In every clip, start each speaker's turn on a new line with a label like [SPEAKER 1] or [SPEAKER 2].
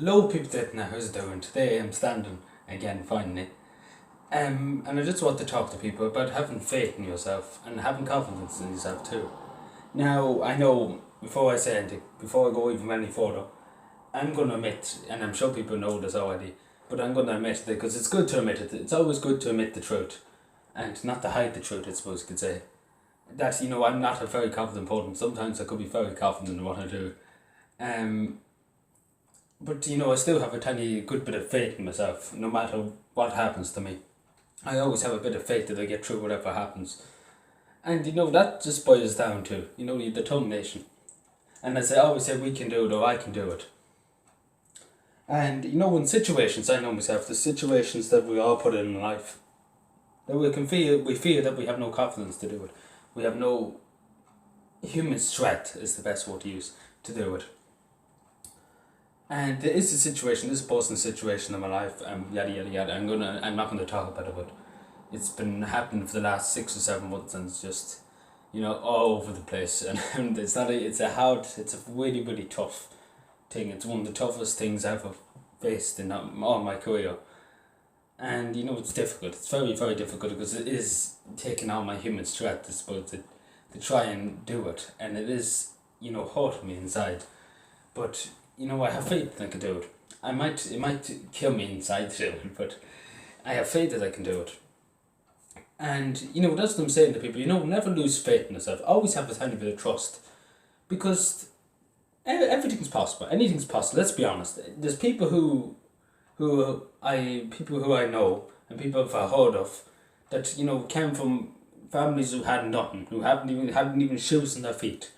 [SPEAKER 1] Hello people that now how's it doing? Today I'm standing again finally. And I just want to talk to people about having faith in yourself and having confidence in yourself too. Now I know before I say anything, before I go even any further, I'm gonna admit, and I'm sure people know this already, but I'm gonna admit that because it's good to admit it. It's always good to admit the truth, and not to hide the truth. I suppose you could say that I'm not a very confident person. Sometimes I could be very confident in what I do. Um, but I still have a tiny good bit of faith in myself, no matter what happens to me. I always have a bit of faith that I get through whatever happens. And that just boils down to, the determination. And as I always say, we can do it or I can do it. And in situations, I know myself, the situations that we all put in life, that we feel that we have no confidence to do it. We have no human strength is the best word to use to do it. And there is a situation, this personal situation in my life, yada yada yada. I'm not gonna talk about it, but it's been happening for the last 6 or 7 months, and it's just, all over the place. And it's a really really tough thing. It's one of the toughest things I've ever faced in all my career. And it's difficult. It's very very difficult because it is taking out my human strength, I suppose, to try and do it, and it is hurting me inside, but. I have faith that I can do it. It might kill me inside to do it, but I have faith that I can do it. And that's what I'm saying to people. Never lose faith in yourself. Always have a tiny bit of trust, because everything's possible. Anything's possible. Let's be honest. There's people who I know and people I've heard of that came from families who had nothing, who hadn't even shoes on their feet,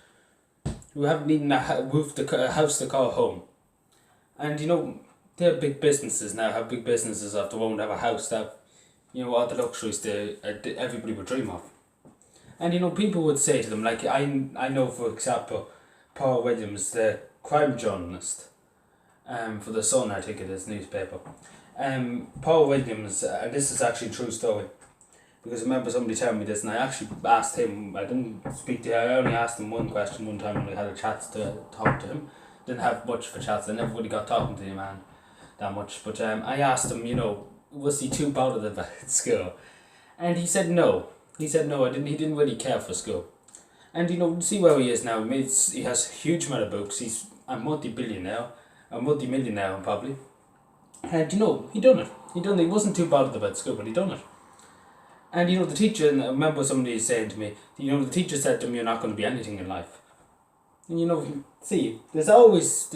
[SPEAKER 1] who haven't even a roof, a house to call home. And they're big businesses now, have big businesses of their own, have a house that, all the luxuries that everybody would dream of. And people would say to them, like I know for example, Paul Williams, the crime journalist, for the Sun, I think it is, newspaper. Paul Williams, and this is actually a true story, because I remember somebody telling me this, and I actually asked him. I didn't speak to him. I only asked him one question one time when we had a chat to talk to him. Didn't have much of a chat. I never really got talking to the man that much. But I asked him, was he too bothered about school? And he said no. He said no. He didn't really care for school. And see where he is now. He has a huge amount of books. He's a multi-billionaire, a multi-millionaire probably. And he done it. He wasn't too bothered about school, but he done it. And the teacher, and I remember somebody saying to me, the teacher said to me, "You're not going to be anything in life." And see, there's always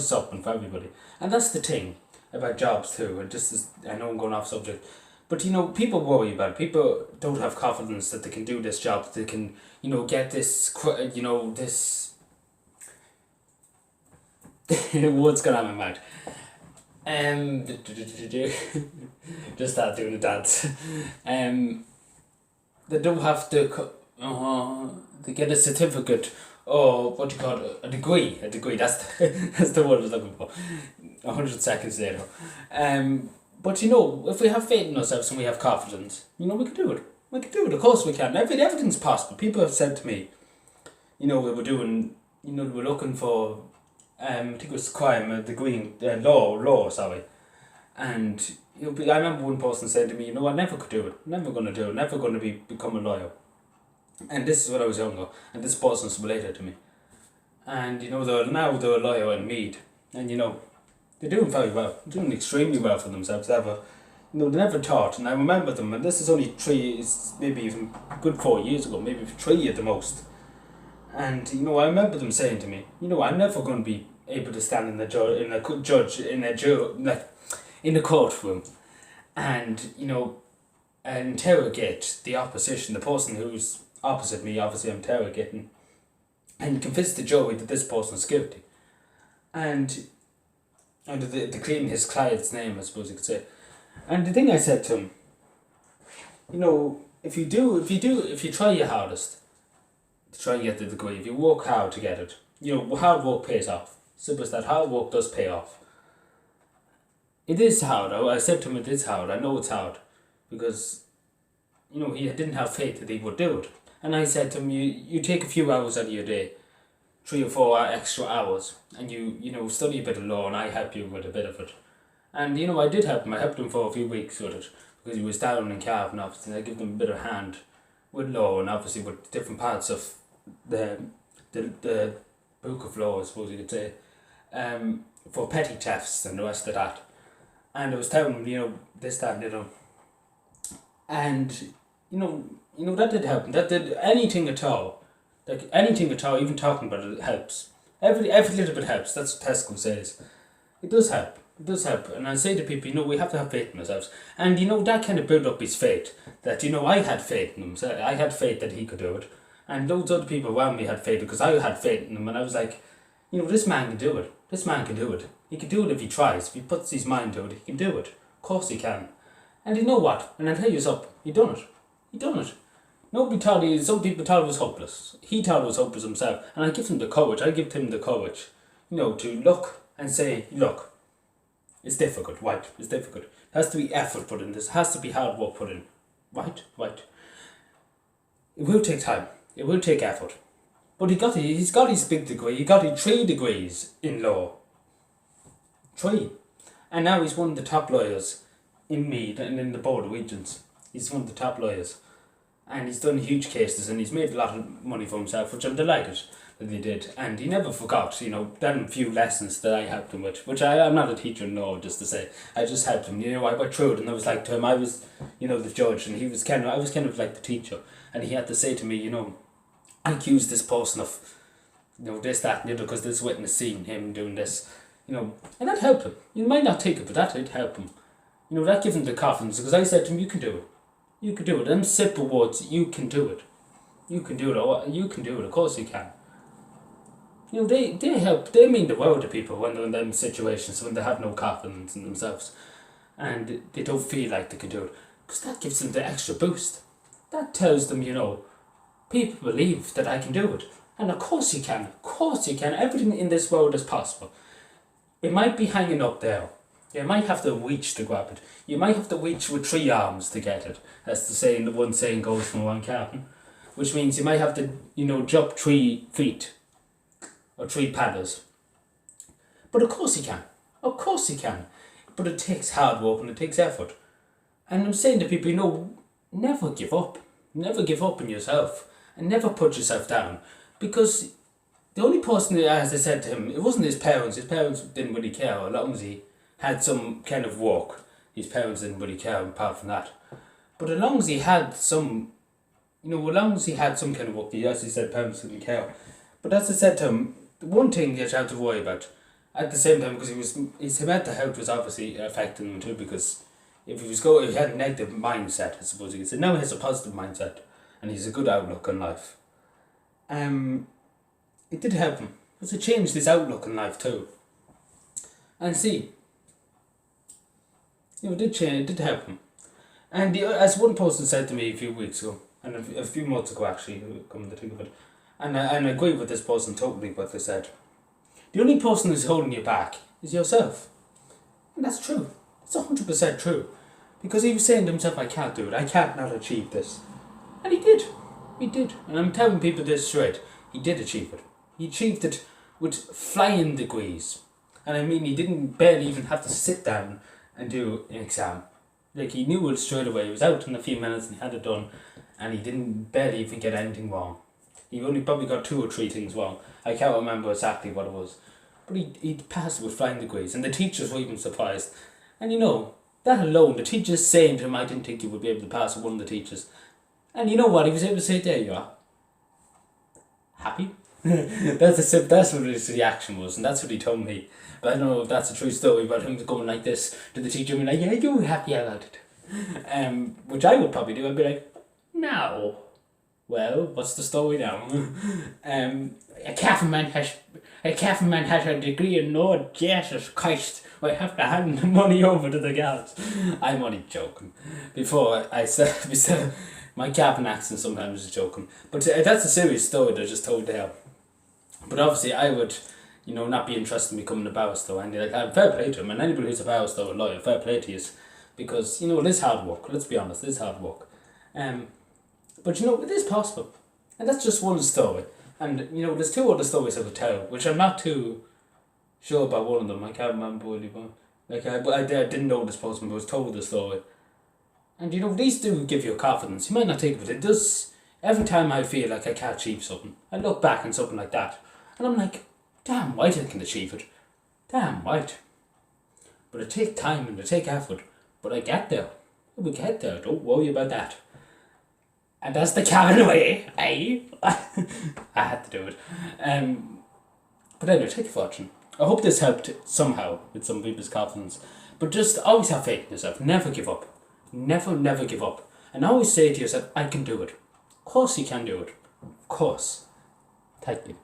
[SPEAKER 1] something for everybody. And that's the thing about jobs too. And just as, I know I'm going off subject, but people worry about it. People don't have confidence that they can do this job, that they can, get this, this, what's going on in my mind? Just start doing a dance. They don't have to get a certificate, or what do you call it, a degree, that's that's the word I was looking for, 100 seconds later. But if we have faith in ourselves and we have confidence, we can do it. We can do it, of course we can. Everything's possible. People have said to me, we were doing, we were looking for, I think it was crime, a degree in law, sorry. And I remember one person saying to me, I never could do it, never going to do it, never going to become a lawyer. And this is when I was younger, and this person's related to me. And they're a lawyer in Meath, and they're doing very well, they're doing extremely well for themselves. They never taught, and I remember them, and this is only 3 years, maybe even good 4 years ago, maybe 3 at the most. And I remember them saying to me, I'm never going to be able to stand in a courtroom, and interrogate the opposition, the person who's opposite me. Obviously, I'm interrogating, and convince the jury that this person is guilty, and to clean his client's name, I suppose you could say. And the thing I said to him, if you try your hardest to try and get the degree, if you work hard to get it, hard work pays off. Simple as that. Hard work does pay off. It is hard. I said to him, it is hard. I know it's hard, because he didn't have faith that he would do it. And I said to him, you take a few hours out of your day, 3 or 4 extra hours, and you study a bit of law, and I help you with a bit of it. And I did help him. I helped him for a few weeks with it because he was down in Cavan, obviously. And I give him a bit of hand with law, and obviously with different parts of the book of law, I suppose you could say, for petty thefts and the rest of that. And I was telling him, this, that, and the other. And that did help him. That did anything at all. Like anything at all, even talking about it helps. Every little bit helps. That's what Tesco says. It does help. It does help. And I say to people, we have to have faith in ourselves. And that kind of built up his faith. That, I had faith in him. So I had faith that he could do it. And loads of other people around me had faith because I had faith in him. And I was like, this man can do it. This man can do it. He can do it if he tries. If he puts his mind to it, he can do it. Of course he can. And you know what? And I'll tell you something. He done it. He done it. Some people thought it was hopeless. He thought it was hopeless himself. And I give him the courage. I give him the courage, to look and say, look, it's difficult, right? It's difficult. There has to be effort put in this. There has to be hard work put in. Right. It will take time. It will take effort. But he's got his big degree. He got his 3 degrees in law. 3. And now he's one of the top lawyers in Meath and in the Board of Regents. He's one of the top lawyers. And he's done huge cases and he's made a lot of money for himself, which I'm delighted that he did. And he never forgot, them few lessons that I helped him with, which I'm not a teacher, no, just to say. I just helped him, I went through it and I was like to him, I was, the judge and I was kind of like the teacher. And he had to say to me, I accused this person of, this, that and the other because this witness seen him doing this, and that helped him. You might not take it, but that did help him. That gave him the confidence because I said to him, you can do it. You can do it. Them simple words, you can do it. You can do it. You can do it. Of course you can. They help. They mean the world to people when they're in them situations, when they have no confidence in themselves. And they don't feel like they can do it. Because that gives them the extra boost. That tells them, people believe that I can do it. And of course you can. Of course you can. Everything in this world is possible. It might be hanging up there. You might have to reach to grab it. You might have to reach with 3 arms to get it. That's the one saying goes from one cabin. Which means you might have to, jump 3 feet. Or 3 paddles. But of course you can. Of course you can. But it takes hard work and it takes effort. And I'm saying to people, never give up. Never give up on yourself. And never put yourself down. Because the only person, as I said to him, it wasn't his parents. His parents didn't really care as long as he had some kind of work. His parents didn't really care apart from that. But as long as he had some, as long as he had some kind of work, as he said, parents didn't care. But as I said to him, the one thing you had to worry about, at the same time, because his mental health was obviously affecting him too, because if he had a negative mindset, I suppose you could say. Now he has a positive mindset, and he's a good outlook on life. It did help him. Because it changed his outlook on life too. And see, it did change, it did help him. And as one person said to me a few weeks ago, and a few months ago actually, come to think of it, and I agree with this person totally what they said. The only person who's holding you back is yourself. And that's true. It's 100% true. Because he was saying to himself, I can't do it, I can't not achieve this. And he did. He did. And I'm telling people this straight, he did achieve it. He achieved it with flying degrees. And I mean, he didn't barely even have to sit down and do an exam. Like, he knew it straight away. He was out in a few minutes and he had it done. And he didn't barely even get anything wrong. He only probably got 2 or 3 things wrong. I can't remember exactly what it was. But he passed with flying degrees. And the teachers were even surprised. And that alone, the teachers saying to him, I didn't think you would be able to pass with one of the teachers. And you know what? He was able to say, there you are. Happy? That's what his reaction was. And that's what he told me. But I don't know if that's a true story about him going like this to the teacher and be like, yeah, you're happy about it. Which I would probably do. I'd be like, no. Well, what's the story now? A Cavan man has a degree in law. Jesus Christ, I have to hand the money over to the girls. I'm only joking. Before I said my Cavan accent sometimes is joking. But that's a serious story that I just told there. But obviously I would, not be interested in becoming a barrister. And fair play to him. And anybody who's a barrister or a lawyer, fair play to you. Because, it is hard work. Let's be honest, it is hard work. But it is possible. And that's just one story. And, you know, there's two other stories I could tell, which I'm not too sure about one of them. I can't remember what it was. Like, I didn't know this person, but was told the story. And, you know, these do give you confidence. You might not think of it. It does. Every time I feel like I can't achieve something, I look back on something like that, and I'm like, damn right I can achieve it. Damn right. But it takes time and it takes effort. But I get there. I will get there. Don't worry about that. And that's the cabin away, eh? I had to do it. But anyway, thank you for watching. I hope this helped somehow with some people's confidence. But just always have faith in yourself. Never give up. Never give up. And always say to yourself, I can do it. Of course you can do it. Of course. Thank you.